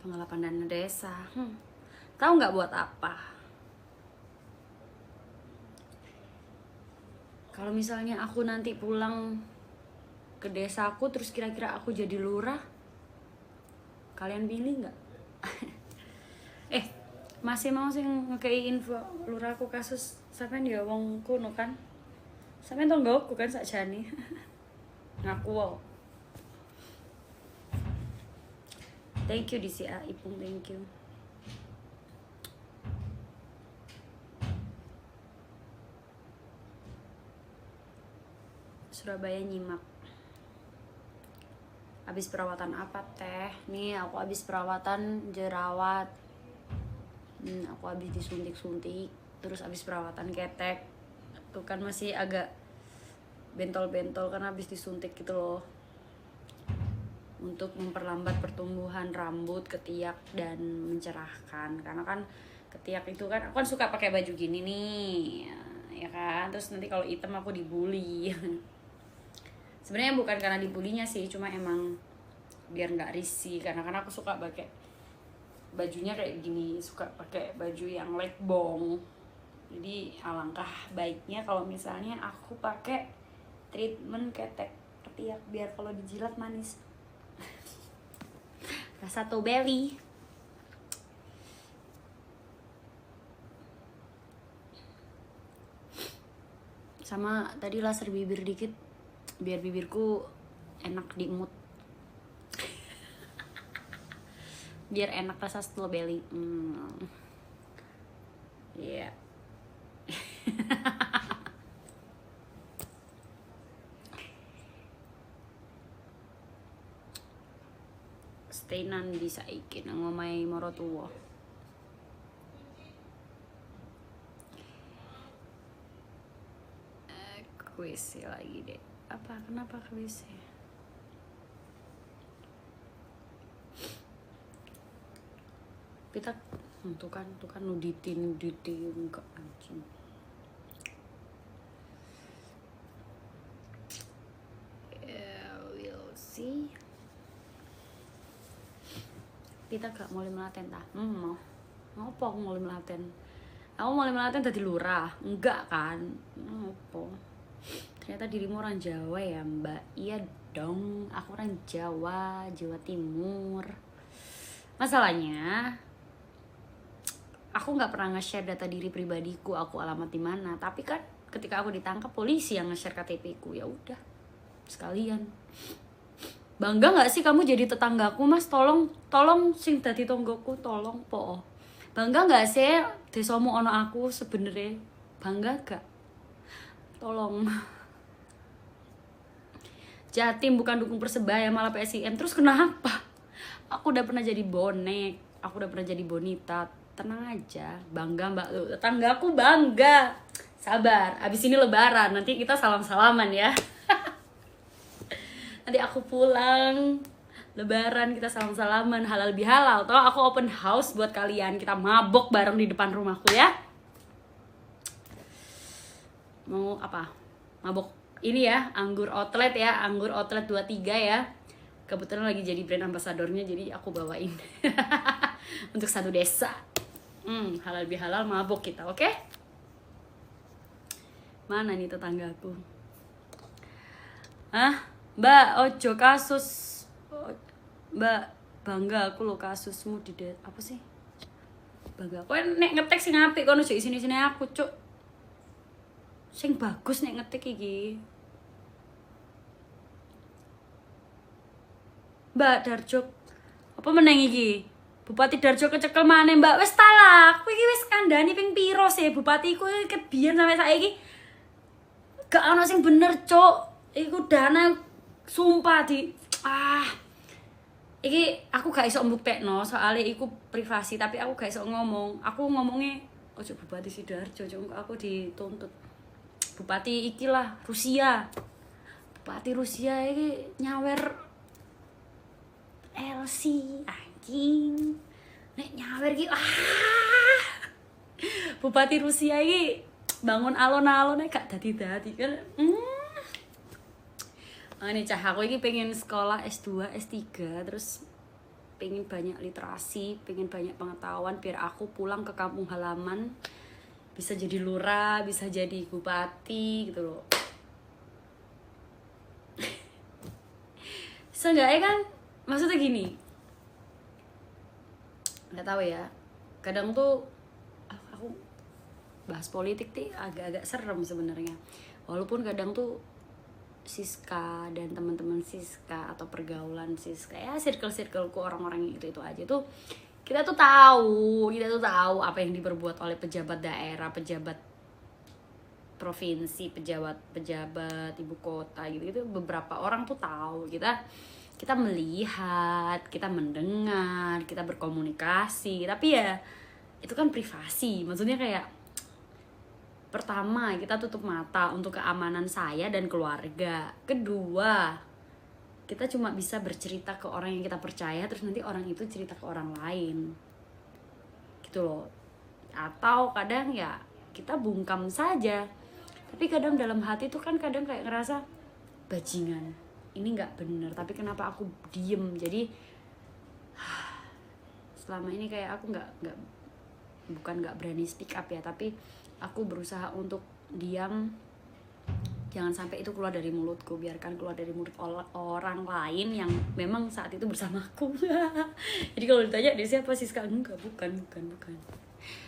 Penggelapan dana desa. Tahu nggak buat apa? Kalau misalnya aku nanti pulang ke desaku terus kira-kira aku jadi lurah, kalian pilih nggak? Masih mau sih ngekei info lurah aku kasus sampean ya wong kuno kan? Sampean tau nggak aku kan sakjane. Ngaku wow. Thank you DCA Ipung, thank you. Surabaya nyimak. Habis perawatan apa teh? Nih aku habis perawatan jerawat. Aku habis disuntik-suntik, terus habis perawatan ketek. Tuh kan masih agak bentol-bentol karena habis disuntik gitu loh. Untuk memperlambat pertumbuhan rambut, ketiak dan mencerahkan. Karena kan ketiak itu kan aku kan suka pakai baju gini nih. Ya kan? Terus nanti kalau hitam aku dibully. Sebenarnya bukan karena dibulinya sih, cuma emang biar nggak risih karena kan aku suka pakai bajunya kayak gini, suka pakai baju yang leg bong. Jadi alangkah baiknya kalau misalnya aku pakai treatment ketek ketiak biar kalau dijilat manis. Rasa belly. Sama tadi laser bibir dikit biar bibirku enak diemut. Biar enak rasa strawberry. Iya. Yeah. Staynan bisa ikin ngomai moro tuwa. WC lagi deh. Apa? Kenapa ke WC? Kita tuh kan nuditin enggak anjing. We'll see. Kita gak mulai melaten tah? Mau ngopo aku mulai melaten? Aku mulai melaten tadi lurah? Enggak kan? Ngopo? Ternyata dirimu orang Jawa ya mbak? Iya dong, aku orang Jawa Timur. Masalahnya aku nggak pernah nge-share data diri pribadiku, aku alamat di mana. Tapi kan ketika aku ditangkap polisi yang nge-share KTP ku, ya udah sekalian. Bangga nggak sih kamu jadi tetanggaku mas? Tolong sing dadi tonggoku, tolong po. Bangga nggak sih desamu ono aku sebenarnya? Bangga gak? Tolong. Jatim bukan dukung Persebaya malah PSIM. Terus kenapa? Aku udah pernah jadi bonek, aku udah pernah jadi bonita. Tenang aja, bangga mbak lu, tetanggaku bangga. Sabar, abis ini lebaran, nanti kita salam-salaman ya. Nanti aku pulang lebaran kita salam-salaman, halal bihalal. Toh aku open house buat kalian, kita mabok bareng di depan rumahku ya. Mau apa? Mabok ini ya, anggur outlet ya, anggur outlet 23 ya. Kebetulan lagi jadi brand ambasadornya, jadi aku bawain. Untuk satu desa. Halal bihalal mabok kita, oke? Mana nih tetanggaku? Mbak, ojo kasus. Mbak, bangga aku lo kasusmu di apa sih? Bangga. Kowe nek ngetek sing apik kono ojo isine-isine aku, Cuk. Sing bagus nek ngetik iki. Mbak Darjo, apa meneng iki? Bupati Darjo kecekel maneh, Mbak. Wis talak. Kowe iki wis kandhani ping piro sih bupati iku ket biyen sampe saiki? Gak ono sing bener, Cuk. Iku dana sumpah di iki aku gak iso mbuktekno soalnya iku privasi, tapi aku gak iso ngomong. Aku ngomongnya ojo Bupati Sidoarjo, aku dituntut. Bupati ikilah Rusia. Bupati Rusia iki nyawer LC anjing. Nek nyawer iki Bupati Rusia iki bangun alon-alon gak dadi-dadi kan. Ini cah aku ini pengen sekolah S2, S3 terus pengen banyak literasi, pengen banyak pengetahuan biar aku pulang ke kampung halaman bisa jadi lurah, bisa jadi bupati gitu loh. Seenggaknya kan, maksudnya gini, nggak tahu ya, kadang tuh aku bahas politik tuh agak-agak serem sebenarnya, walaupun kadang tuh Siska dan teman-teman Siska atau pergaulan Siska ya circle-circleku orang-orang itu aja tuh kita tuh tahu apa yang diperbuat oleh pejabat daerah, pejabat provinsi, pejabat ibu kota gitu beberapa orang tuh tahu. Kita melihat, kita mendengar, kita berkomunikasi, tapi ya itu kan privasi. Maksudnya kayak pertama kita tutup mata untuk keamanan saya dan keluarga. Kedua, kita cuma bisa bercerita ke orang yang kita percaya, terus nanti orang itu cerita ke orang lain gitu loh. Atau kadang ya kita bungkam saja, tapi kadang dalam hati tuh kan kadang kayak ngerasa bajingan, ini nggak bener, tapi kenapa aku diem. Jadi selama ini kayak aku bukan nggak berani speak up ya, tapi aku berusaha untuk diam. Jangan sampai itu keluar dari mulutku, biarkan keluar dari mulut orang lain yang memang saat itu bersamaku. Jadi kalau ditanya dia siapa Siska, enggak, bukan.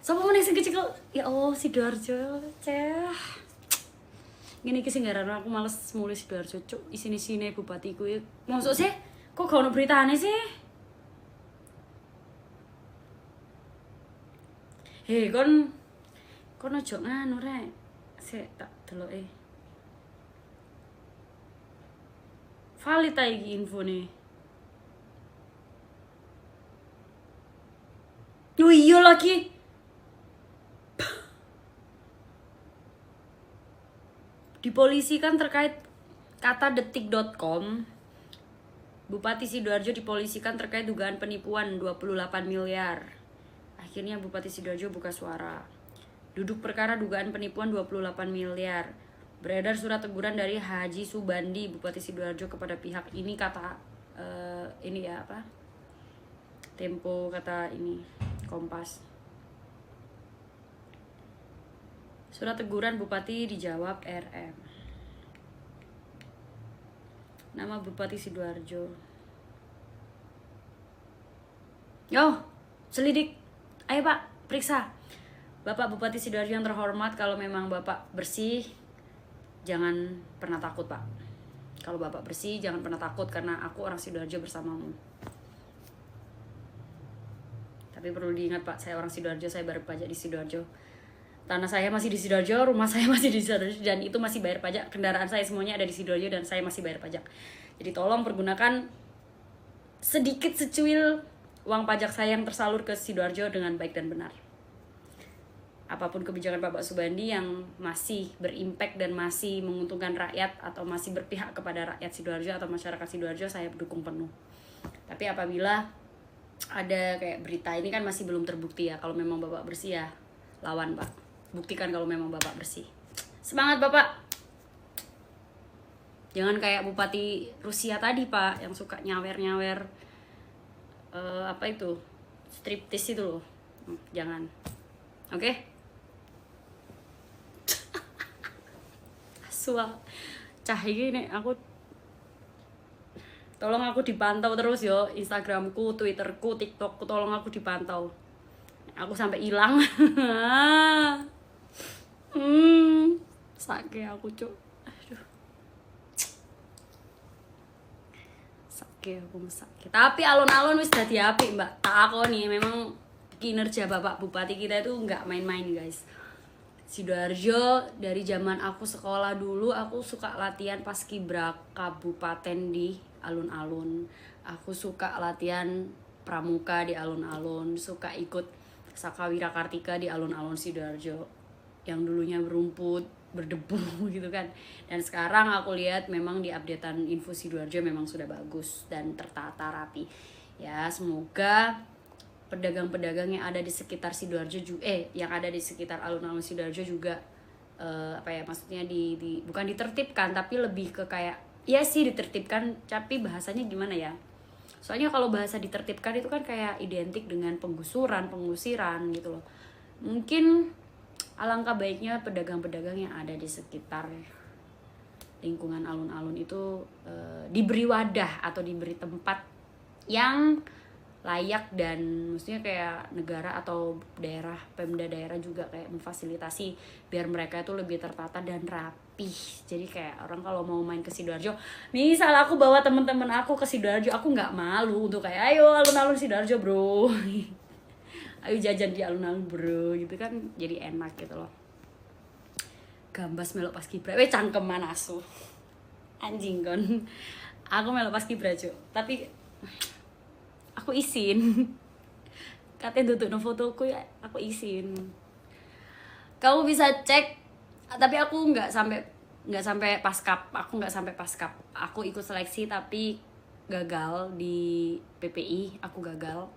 Sopo meneh sing kecil, ya Allah Sidoarjo, ceh. Gini sing garane aku males mulai Sidoarjo, cuk. Isine bupatiku ya. Maksud sih, kok gak ono beritane sih? Hei, kon aja ngono rek. Sik tak deloke. Valid ta iki infone. Oh iya lagi. Dipolisikan terkait kata detik.com. Bupati Sidoarjo dipolisikan terkait dugaan penipuan 28 miliar. Akhirnya Bupati Sidoarjo buka suara. Duduk perkara dugaan penipuan 28 miliar. Beredar surat teguran dari Haji Subandi, Bupati Sidoarjo kepada pihak ini, kata ini ya apa? Tempo, kata ini Kompas. Surat teguran Bupati dijawab RM. Nama Bupati Sidoarjo. Yo, selidik. Ayo Pak, periksa. Bapak Bupati Sidoarjo yang terhormat, kalau memang Bapak bersih, jangan pernah takut Pak. Kalau Bapak bersih, jangan pernah takut, karena aku orang Sidoarjo bersamamu. Tapi perlu diingat Pak, saya orang Sidoarjo, saya bayar pajak di Sidoarjo. Tanah saya masih di Sidoarjo, rumah saya masih di Sidoarjo, dan itu masih bayar pajak. Kendaraan saya semuanya ada di Sidoarjo dan saya masih bayar pajak. Jadi tolong pergunakan sedikit secuil uang pajak saya yang tersalur ke Sidoarjo dengan baik dan benar. Apapun kebijakan Bapak Subandi yang masih berimpact dan masih menguntungkan rakyat atau masih berpihak kepada rakyat Sidoarjo atau masyarakat Sidoarjo, saya dukung penuh. Tapi apabila ada kayak berita ini kan masih belum terbukti ya, kalau memang Bapak bersih ya lawan Pak. Buktikan kalau memang Bapak bersih. Semangat Bapak. Jangan kayak Bupati Rusia tadi Pak, yang suka nyawer-nyawer apa itu, striptis itu loh. Jangan. Oke? Suah cahaya ini aku, tolong aku dipantau terus yo, Instagramku, Twitterku, TikTokku, tolong aku dipantau. Aku sampai hilang. Sakit aku cuk. Aduh. Sakit aku sakit. Tapi alon-alon wis dadi apik, Mbak. Tak akoni memang kinerja Bapak Bupati kita itu nggak main-main, guys. Sidoarjo dari zaman aku sekolah dulu, aku suka latihan paskibraka kabupaten di alun-alun. Aku suka latihan pramuka di alun-alun, suka ikut Sakawira Kartika di alun-alun Sidoarjo yang dulunya berumput, berdebu gitu kan. Dan sekarang aku lihat memang di updatean info Sidoarjo memang sudah bagus dan tertata rapi. Ya, semoga pedagang-pedagang yang ada di sekitar Sidoarjo yang ada di sekitar alun-alun Sidoarjo juga maksudnya bukan ditertibkan, tapi lebih ke kayak ya sih ditertibkan, tapi bahasanya gimana ya, Soalnya kalau bahasa ditertibkan itu kan kayak identik dengan penggusuran, pengusiran gitu loh. Mungkin alangkah baiknya pedagang-pedagang yang ada di sekitar lingkungan alun-alun itu diberi wadah atau diberi tempat yang layak, dan maksudnya kayak negara atau daerah, Pemda daerah juga kayak memfasilitasi biar mereka itu lebih tertata dan rapih. Jadi kayak orang kalau mau main ke Sidoarjo, misal aku bawa temen-temen aku ke Sidoarjo, aku nggak malu untuk kayak ayo alun-alun Sidoarjo bro, ayo jajan di alun-alun bro gitu kan, jadi enak gitu loh. Gambas melok Paskibra, cangkeman asu anjing kon. Aku melok Paskibra cuk, tapi aku izin. Katanya duduk no fotoku ya, aku izin. Kamu bisa cek, tapi aku nggak sampai paskap. Aku nggak sampai paskap. Aku ikut seleksi tapi gagal di PPI, aku gagal.